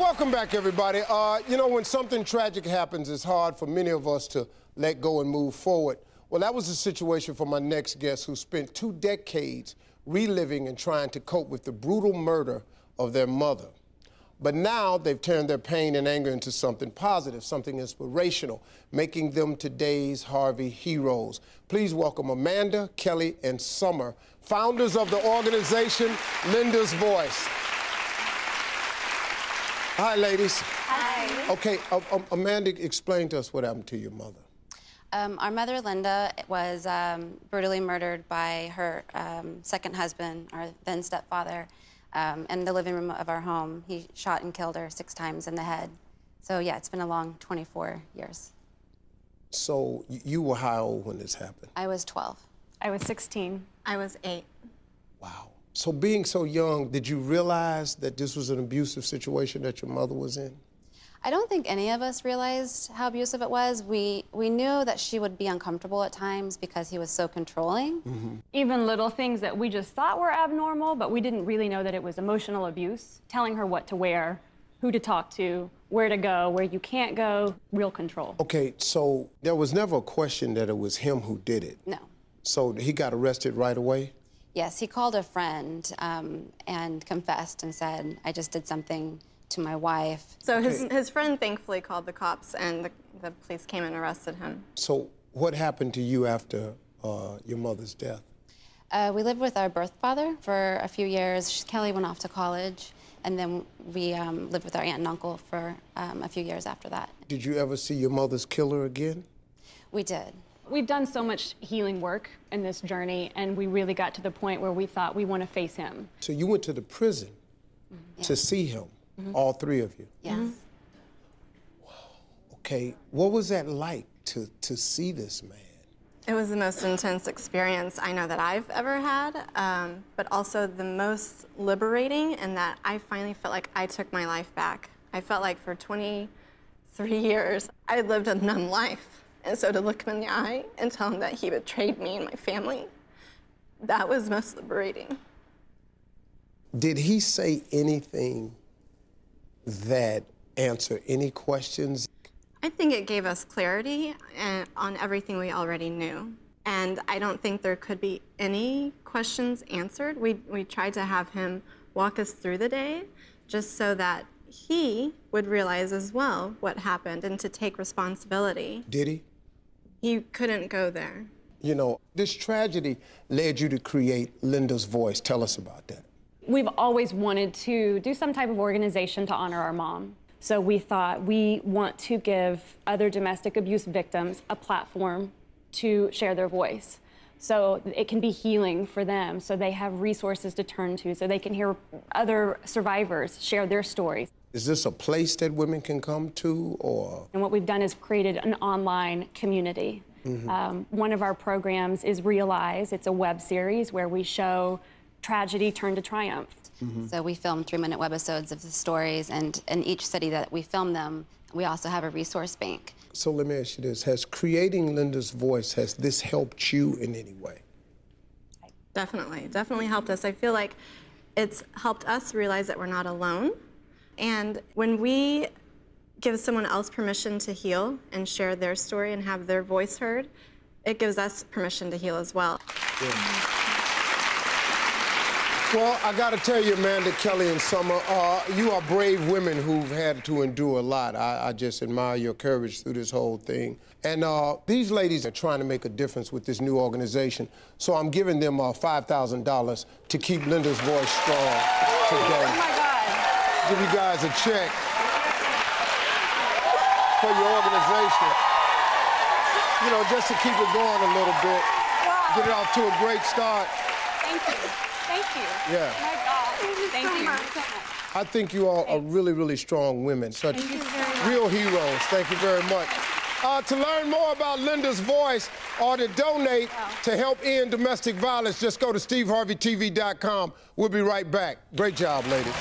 Welcome back, everybody. You know, when something tragic happens, it's hard for many of us to let go and move forward. Well, that was the situation for my next guest, who spent 2 decades reliving and trying to cope with the brutal murder of their mother. But now they've turned their pain and anger into something positive, something inspirational, making them today's Harvey heroes. Please welcome Amanda, Kelly, and Summer, founders of the organization Linda's Voice. Hi, ladies. Hi. Okay, Amanda, explain to us what happened to your mother. Our mother, Linda, was brutally murdered by her second husband, our then stepfather, in the living room of our home. He shot and killed her 6 times in the head. So yeah, it's been a long 24 years. So you were how old when this happened? I was 12. I was 16. I was 8. Wow. So being so young, did you realize that this was an abusive situation that your mother was in? I don't think any of us realized how abusive it was. We knew that she would be uncomfortable at times because he was so controlling. Mm-hmm. Even little things that we just thought were abnormal, but we didn't really know that it was emotional abuse. Telling her what to wear, who to talk to, where to go, where you can't go, real control. Okay, so there was never a question that it was him who did it? No. So he got arrested right away? Yes, he called a friend and confessed and said, I just did something to my wife. So his friend thankfully called the cops, and the police came and arrested him. So what happened to you after your mother's death? We lived with our birth father for a few years. Kelly went off to college, and then we lived with our aunt and uncle for a few years after that. Did you ever see your mother's killer again? We did. We've done so much healing work in this journey, and we really got to the point where we thought we want to face him. So you went to the prison to see him, all 3 of you? Yes. Wow. Okay, what was that like to see this man? It was the most intense experience I know that I've ever had, but also the most liberating, in that I finally felt like I took my life back. I felt like for 23 years, I had lived a numb life. And so to look him in the eye and tell him that he betrayed me and my family, that was most liberating. Did he say anything that answered any questions? I think it gave us clarity on everything we already knew. And I don't think there could be any questions answered. We tried to have him walk us through the day just so that he would realize as well what happened and to take responsibility. Did he? He couldn't go there. You know, this tragedy led you to create Linda's Voice. Tell us about that. We've always wanted to do some type of organization to honor our mom. So we thought we want to give other domestic abuse victims a platform to share their voice. So it can be healing for them, so they have resources to turn to, so they can hear other survivors share their stories. Is this a place that women can come to, or? And what we've done is created an online community. One of our programs is Realize. It's a web series where we show tragedy turned to triumph. So we film 3-minute webisodes of the stories, and in each city that we film them, we also have a resource bank. So let me ask you this. Has creating Linda's Voice, has this helped you in any way? Definitely helped us. I feel like it's helped us realize that we're not alone. And when we give someone else permission to heal and share their story and have their voice heard, it gives us permission to heal as well. Yeah. Well, I got to tell you, Amanda, Kelly, and Summer, you are brave women who've had to endure a lot. I just admire your courage through this whole thing. And these ladies are trying to make a difference with this new organization, so I'm giving them $5,000 to keep Linda's Voice strong today. Oh, my God. Give you guys a check for your organization. You know, just to keep it going a little bit. Wow. Get it off to a great start. Thank you. Thank you. Yeah. My God. Thank you. I think you all are really, really strong women. Such real heroes. Thank you very much. To learn more about Linda's Voice or to donate to help end domestic violence, just go to SteveHarveyTV.com. We'll be right back. Great job, ladies.